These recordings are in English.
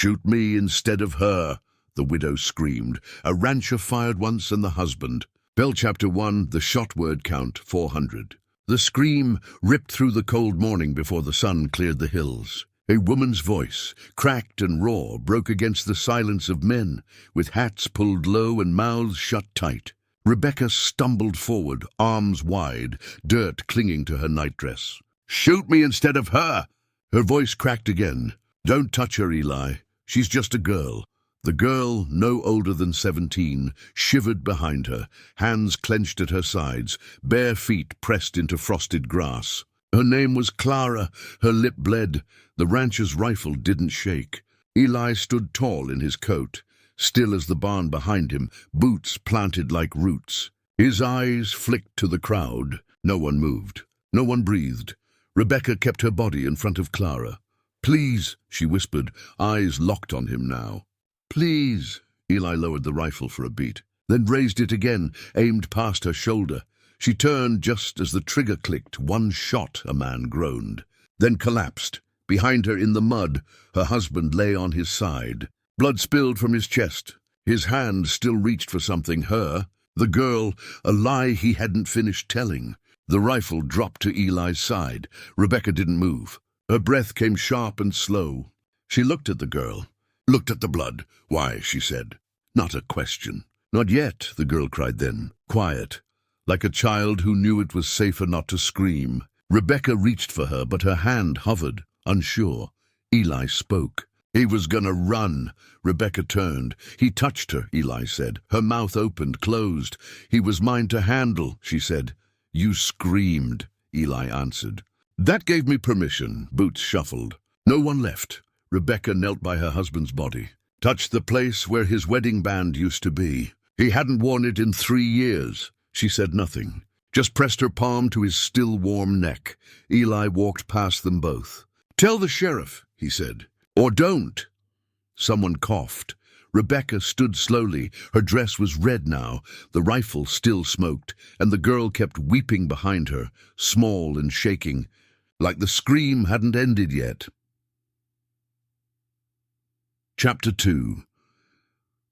"Shoot me instead of her," the widow screamed. A rancher fired once and the husband. Bell Chapter 1, the shot word count, 400. The scream ripped through the cold morning before the sun cleared the hills. A woman's voice, cracked and raw, broke against the silence of men, with hats pulled low and mouths shut tight. Rebecca stumbled forward, arms wide, dirt clinging to her nightdress. "Shoot me instead of her!" Her voice cracked again. "Don't touch her, Eli. She's just a girl." The girl, no older than 17, shivered behind her, hands clenched at her sides, bare feet pressed into frosted grass. Her name was Clara. Her lip bled. The rancher's rifle didn't shake. Eli stood tall in his coat, still as the barn behind him, boots planted like roots. His eyes flicked to the crowd. No one moved. No one breathed. Rebecca kept her body in front of Clara. "Please," she whispered, eyes locked on him now. "Please." Eli lowered the rifle for a beat, then raised it again, aimed past her shoulder. She turned just as the trigger clicked. "One shot," a man groaned, then collapsed. Behind her in the mud, her husband lay on his side. Blood spilled from his chest. His hand still reached for something, the girl, a lie he hadn't finished telling. The rifle dropped to Eli's side. Rebecca didn't move. Her breath came sharp and slow. She looked at the girl, looked at the blood. "Why?" she said. Not a question. "Not yet," the girl cried then, quiet, like a child who knew it was safer not to scream. Rebecca reached for her, but her hand hovered, unsure. Eli spoke. "He was gonna run." Rebecca turned. "He touched her," Eli said. Her mouth opened, closed. "He was mine to handle," she said. "You screamed," Eli answered. "That gave me permission." Boots shuffled. No one left. Rebecca knelt by her husband's body, touched the place where his wedding band used to be. He hadn't worn it in 3 years. She said nothing, just pressed her palm to his still warm neck. Eli walked past them both. "Tell the sheriff," he said. "Or don't." Someone coughed. Rebecca stood slowly. Her dress was red now. The rifle still smoked, and the girl kept weeping behind her, small and shaking, like the scream hadn't ended yet. Chapter 2.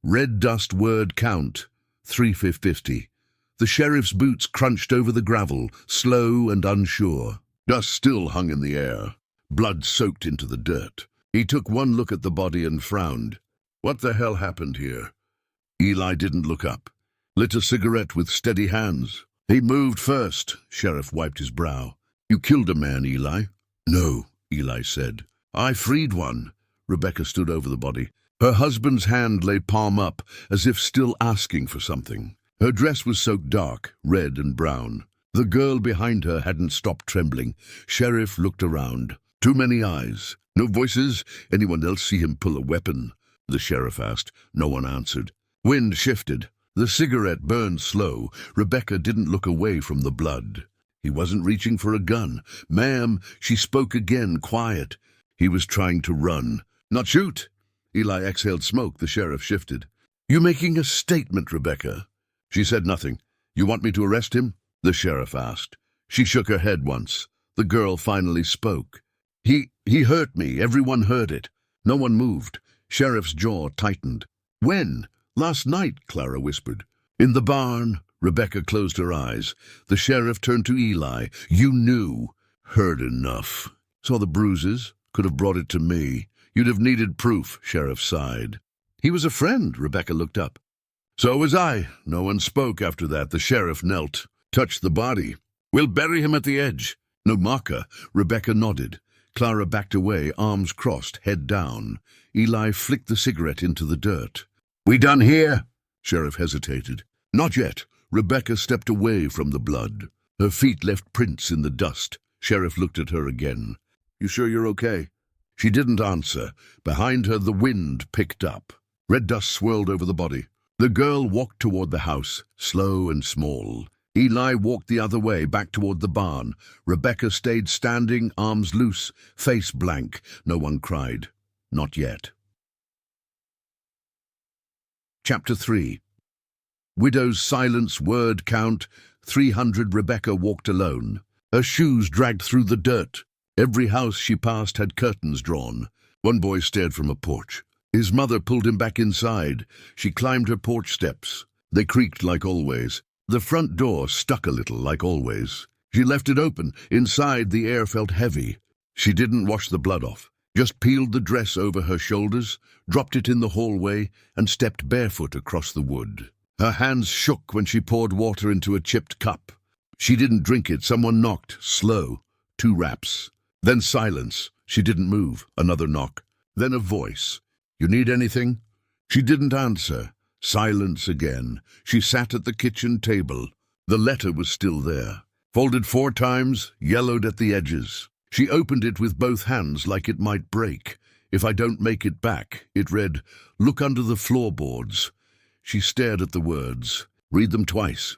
Red dust word count, 350. The sheriff's boots crunched over the gravel, slow and unsure. Dust still hung in the air. Blood soaked into the dirt. He took one look at the body and frowned. What the hell happened here? Eli didn't look up. Lit a cigarette with steady hands. "He moved first." Sheriff wiped his brow. "You killed a man, Eli?" "No," Eli said. "I freed one." Rebecca stood over the body. Her husband's hand lay palm up, as if still asking for something. Her dress was soaked dark, red and brown. The girl behind her hadn't stopped trembling. Sheriff looked around. Too many eyes. No voices? Anyone else see him pull a weapon? The sheriff asked. No one answered. Wind shifted. The cigarette burned slow. Rebecca didn't look away from the blood. He wasn't reaching for a gun. "Ma'am," she spoke again, quiet. He was trying to run. "Not shoot." Eli exhaled smoke. The sheriff shifted. "You making a statement, Rebecca?" She said nothing. "You want me to arrest him?" The sheriff asked. She shook her head once. The girl finally spoke. He hurt me. Everyone heard it." No one moved. Sheriff's jaw tightened. "When?" "Last night," Clara whispered. "In the barn." Rebecca closed her eyes. The sheriff turned to Eli. "You knew." "Heard enough." "Saw the bruises. Could have brought it to me." "You'd have needed proof," Sheriff sighed. "He was a friend." Rebecca looked up. "So was I." No one spoke after that. The sheriff knelt, touched the body. "We'll bury him at the edge." "No marker." Rebecca nodded. Clara backed away, arms crossed, head down. Eli flicked the cigarette into the dirt. "We done here?" Sheriff hesitated. "Not yet." Rebecca stepped away from the blood. Her feet left prints in the dust. Sheriff looked at her again. "You sure you're okay?" She didn't answer. Behind her, the wind picked up. Red dust swirled over the body. The girl walked toward the house, slow and small. Eli walked the other way, back toward the barn. Rebecca stayed standing, arms loose, face blank. No one cried. Not yet. Chapter 3. Widow's silence, word count, 300. Rebecca walked alone. Her shoes dragged through the dirt. Every house she passed had curtains drawn. One boy stared from a porch. His mother pulled him back inside. She climbed her porch steps. They creaked like always. The front door stuck a little like always. She left it open. Inside, the air felt heavy. She didn't wash the blood off, just peeled the dress over her shoulders, dropped it in the hallway, and stepped barefoot across the wood. Her hands shook when she poured water into a chipped cup. She didn't drink it. Someone knocked, slow, 2 raps. Then silence. She didn't move. Another knock. Then a voice. "You need anything?" She didn't answer. Silence again. She sat at the kitchen table. The letter was still there. Folded 4 times, yellowed at the edges. She opened it with both hands like it might break. "If I don't make it back," it read, "look under the floorboards." She stared at the words. "Read them twice."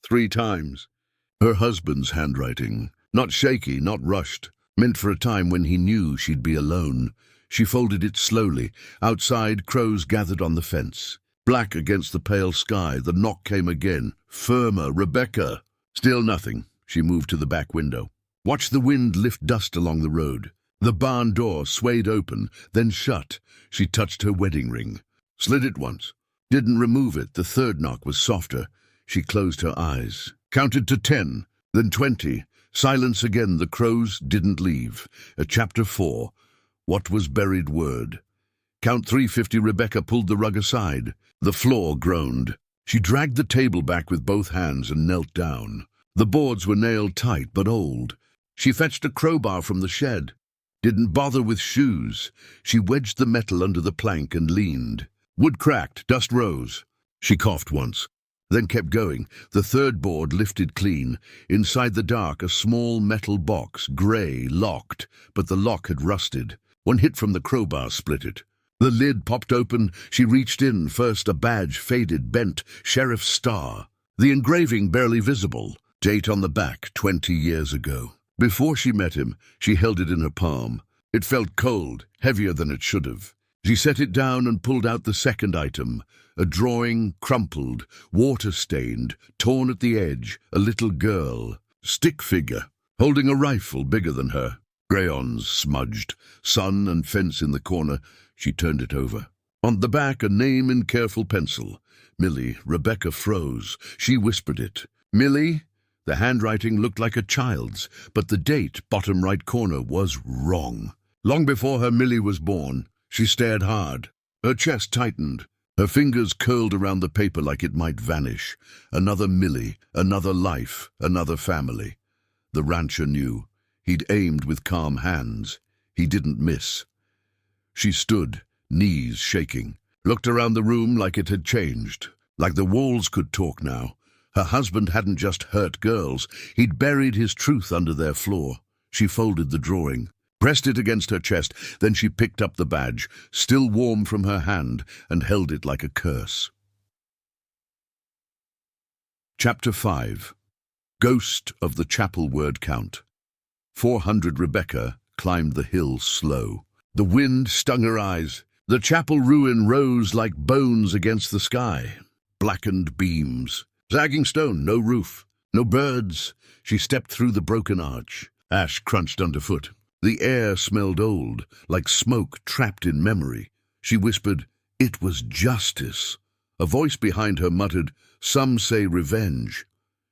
3 times. Her husband's handwriting. Not shaky, not rushed. Meant for a time when he knew she'd be alone. She folded it slowly. Outside, crows gathered on the fence. Black against the pale sky. The knock came again. Firmer. "Rebecca." Still nothing. She moved to the back window. Watched the wind lift dust along the road. The barn door swayed open, then shut. She touched her wedding ring. Slid it once. Didn't remove it. The 3rd knock was softer. She closed her eyes. Counted to 10, then 20. Silence again. The crows didn't leave. Chapter 4. What was buried word? Count 350. Rebecca pulled the rug aside. The floor groaned. She dragged the table back with both hands and knelt down. The boards were nailed tight but old. She fetched a crowbar from the shed. Didn't bother with shoes. She wedged the metal under the plank and leaned. Wood cracked, dust rose. She coughed once, then kept going. The 3rd board lifted clean. Inside the dark, a small metal box, grey, locked, but the lock had rusted. One hit from the crowbar split it. The lid popped open. She reached in. First a badge, faded, bent, sheriff's star. The engraving barely visible. Date on the back, 20 years ago. Before she met him, she held it in her palm. It felt cold, heavier than it should have. She set it down and pulled out the 2nd item. A drawing, crumpled, water-stained, torn at the edge. A little girl. Stick figure, holding a rifle bigger than her. Crayons smudged. Sun and fence in the corner. She turned it over. On the back, a name in careful pencil. Millie. Rebecca froze. She whispered it. "Millie?" The handwriting looked like a child's, but the date, bottom right corner, was wrong. Long before her Millie was born. She stared hard. Her chest tightened. Her fingers curled around the paper like it might vanish. Another Millie, another life, another family. The rancher knew. He'd aimed with calm hands. He didn't miss. She stood, knees shaking. Looked around the room like it had changed. Like the walls could talk now. Her husband hadn't just hurt girls. He'd buried his truth under their floor. She folded the drawing, pressed it against her chest, then she picked up the badge, still warm from her hand, and held it like a curse. Chapter 5. Ghost of the Chapel Word Count. 400. Rebecca climbed the hill slow. The wind stung her eyes. The chapel ruin rose like bones against the sky. Blackened beams. Sagging stone, no roof, no birds. She stepped through the broken arch. Ash crunched underfoot. The air smelled old, like smoke trapped in memory. She whispered, "It was justice." A voice behind her muttered, "Some say revenge."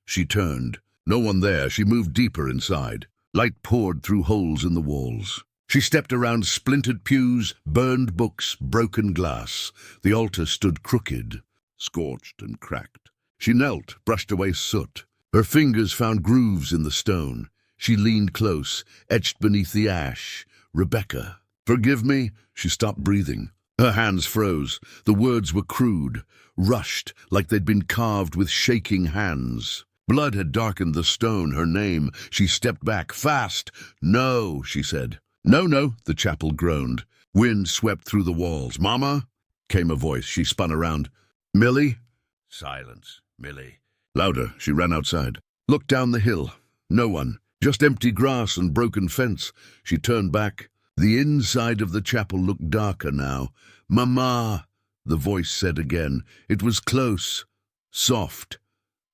She turned. No one there. She moved deeper inside. Light poured through holes in the walls. She stepped around splintered pews, burned books, broken glass. The altar stood crooked, scorched and cracked. She knelt, brushed away soot. Her fingers found grooves in the stone. She leaned close, etched beneath the ash. "Rebecca, forgive me?" She stopped breathing. Her hands froze. The words were crude, rushed, like they'd been carved with shaking hands. Blood had darkened the stone, her name. She stepped back, fast. "No," she said. "No, no," the chapel groaned. Wind swept through the walls. "Mama?" came a voice. She spun around. "Millie?" Silence. "Millie." Louder. She ran outside. Looked down the hill. No one. Just empty grass and broken fence. She turned back. The inside of the chapel looked darker now. "Mama," the voice said again. It was close. Soft.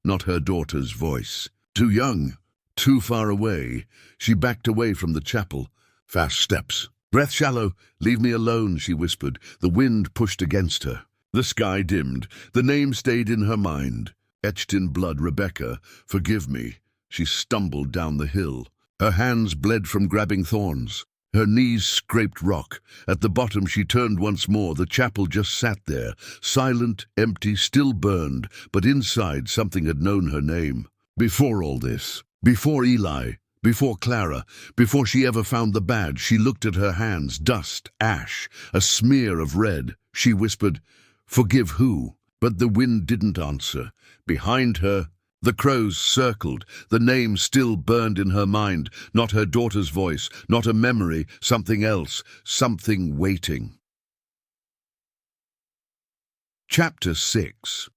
Not her daughter's voice. Too young. Too far away. She backed away from the chapel. Fast steps. Breath shallow. Leave me alone, she whispered. The wind pushed against her. The sky dimmed. The name stayed in her mind. Etched in blood, Rebecca, forgive me. She stumbled down the hill. Her hands bled from grabbing thorns. Her knees scraped rock. At the bottom she turned once more. The chapel just sat there, silent, empty, still burned, but inside something had known her name. Before all this, before Eli, before Clara, before she ever found the badge, she looked at her hands, dust, ash, a smear of red. She whispered, "Forgive who?" But the wind didn't answer. Behind her, the crows circled. The name still burned in her mind. Not her daughter's voice, not a memory, something else, something waiting. Chapter 6.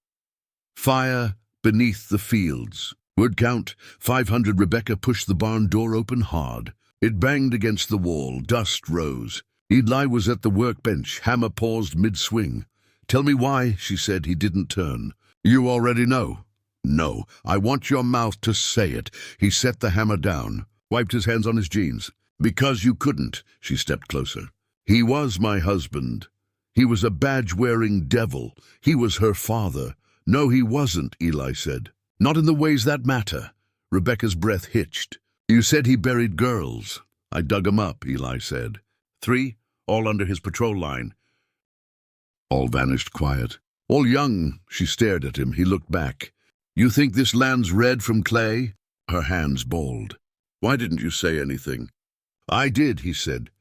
Fire beneath the fields. Word count 500. Rebecca pushed the barn door open hard. It banged against the wall. Dust rose. Eli was at the workbench. Hammer paused mid-swing. "Tell me why," she said. He didn't turn. "You already know." "No, I want your mouth to say it." He set the hammer down, wiped his hands on his jeans. "Because you couldn't." She stepped closer. "He was my husband. He was a badge-wearing devil. He was her father." "No, he wasn't," Eli said. "Not in the ways that matter." Rebecca's breath hitched. "You said he buried girls." "I dug 'em up," Eli said. 3, all under his patrol line. All vanished quiet. "All young." She stared at him. He looked back. "You think this land's red from clay?" Her hands balled. "Why didn't you say anything?" "I did," he said.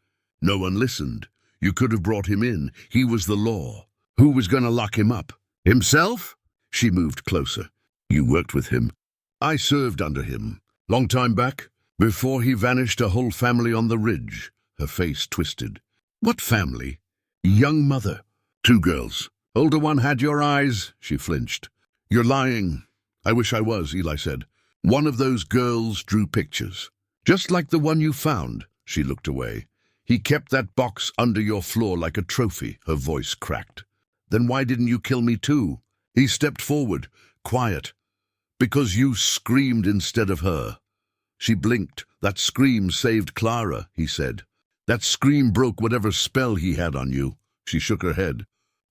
"No one listened. You could have brought him in. He was the law. Who was going to lock him up? Himself?" She moved closer. "You worked with him." "I served under him. Long time back, before he vanished, a whole family on the ridge." Her face twisted. "What family?" "Young mother. 2 girls. Older one had your eyes." She flinched. "You're lying." "I wish I was," Eli said. "One of those girls drew pictures. Just like the one you found." She looked away. "He kept that box under your floor like a trophy." Her voice cracked. "Then why didn't you kill me too?" He stepped forward, quiet. "Because you screamed instead of her." She blinked. "That scream saved Clara," he said. "That scream broke whatever spell he had on you." She shook her head.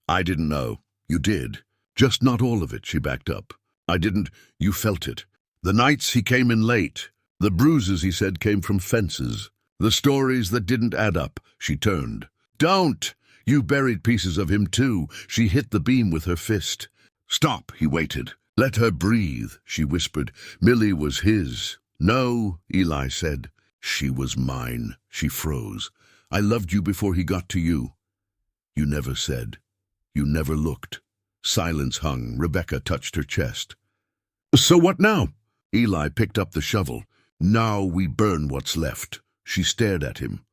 "I didn't know." "You did. Just not all of it," she backed up. "I didn't. You felt it. The nights he came in late. The bruises, he said, came from fences. The stories that didn't add up." She turned. "Don't! You buried pieces of him too." She hit the beam with her fist. "Stop," he waited. "Let her breathe," she whispered. "Millie was his." "No," Eli said. "She was mine." She froze. "I loved you before he got to you." "You never said. You never looked." Silence hung. Rebecca touched her chest. "So what now?" Eli picked up the shovel. "Now we burn what's left." She stared at him.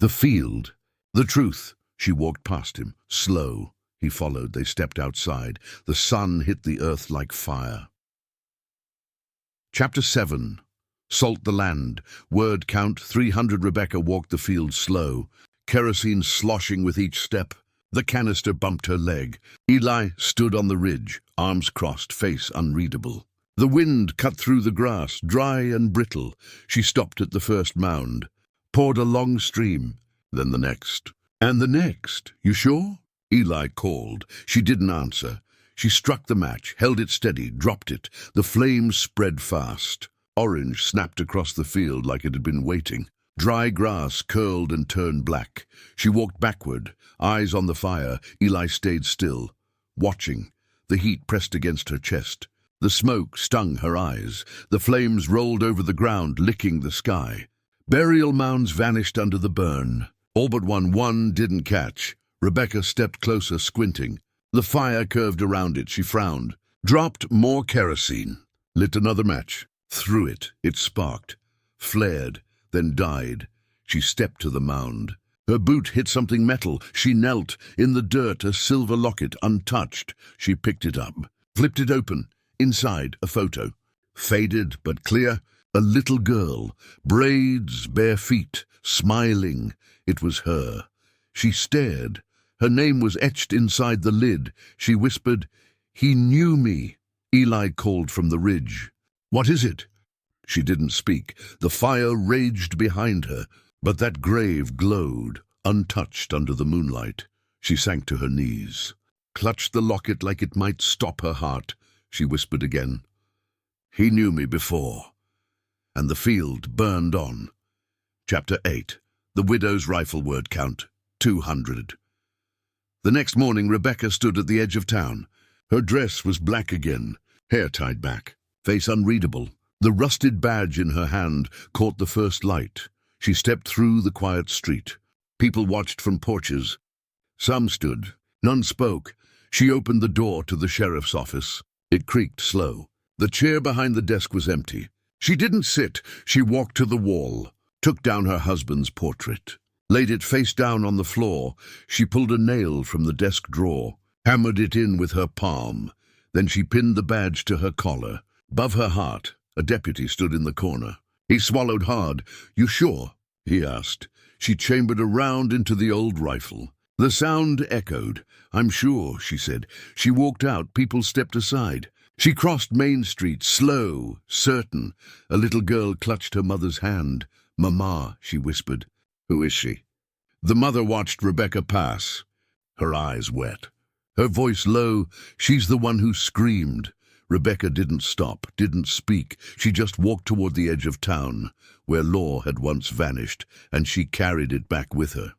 "The field. The truth." She walked past him, slow. He followed. They stepped outside. The sun hit the earth like fire. Chapter 7. Salt the land. Word count 300. Rebecca walked the field slow, kerosene sloshing with each step. The canister bumped her leg. Eli stood on the ridge, arms crossed, face unreadable. The wind cut through the grass, dry and brittle. She stopped at the first mound, poured a long stream, then the next. And the next. "You sure?" Eli called. She didn't answer. She struck the match, held it steady, dropped it. The flames spread fast. Orange snapped across the field like it had been waiting. Dry grass curled and turned black. She walked backward, eyes on the fire. Eli stayed still, watching. The heat pressed against her chest. The smoke stung her eyes. The flames rolled over the ground, licking the sky. Burial mounds vanished under the burn. All but one didn't catch. Rebecca stepped closer, squinting. The fire curved around it. She frowned, dropped more kerosene, lit another match. Threw it. It sparked, flared, then died. She stepped to the mound. Her boot hit something metal. She knelt. In the dirt, a silver locket, untouched. She picked it up, flipped it open. Inside, a photo. Faded but clear. A little girl, braids, bare feet, smiling. It was her. She stared. Her name was etched inside the lid. She whispered, "He knew me." Eli called from the ridge. "What is it?" She didn't speak. The fire raged behind her. But that grave glowed, untouched under the moonlight. She sank to her knees, clutched the locket like it might stop her heart. She whispered again, "He knew me before." And the field burned on. Chapter 8. The widow's rifle word count, 200. The next morning, Rebecca stood at the edge of town. Her dress was black again, hair tied back, face unreadable. The rusted badge in her hand caught the first light. She stepped through the quiet street. People watched from porches. Some stood. None spoke. She opened the door to the sheriff's office. It creaked slow. The chair behind the desk was empty. She didn't sit. She walked to the wall, took down her husband's portrait, laid it face down on the floor. She pulled a nail from the desk drawer, hammered it in with her palm. Then she pinned the badge to her collar. Above her heart, a deputy stood in the corner. He swallowed hard. "You sure?" he asked. She chambered a round into the old rifle. The sound echoed. "I'm sure," she said. She walked out. People stepped aside. She crossed Main Street, slow, certain. A little girl clutched her mother's hand. "Mama," she whispered. "Who is she?" The mother watched Rebecca pass, her eyes wet, her voice low. "She's the one who screamed." Rebecca didn't stop, didn't speak. She just walked toward the edge of town, where law had once vanished, and she carried it back with her.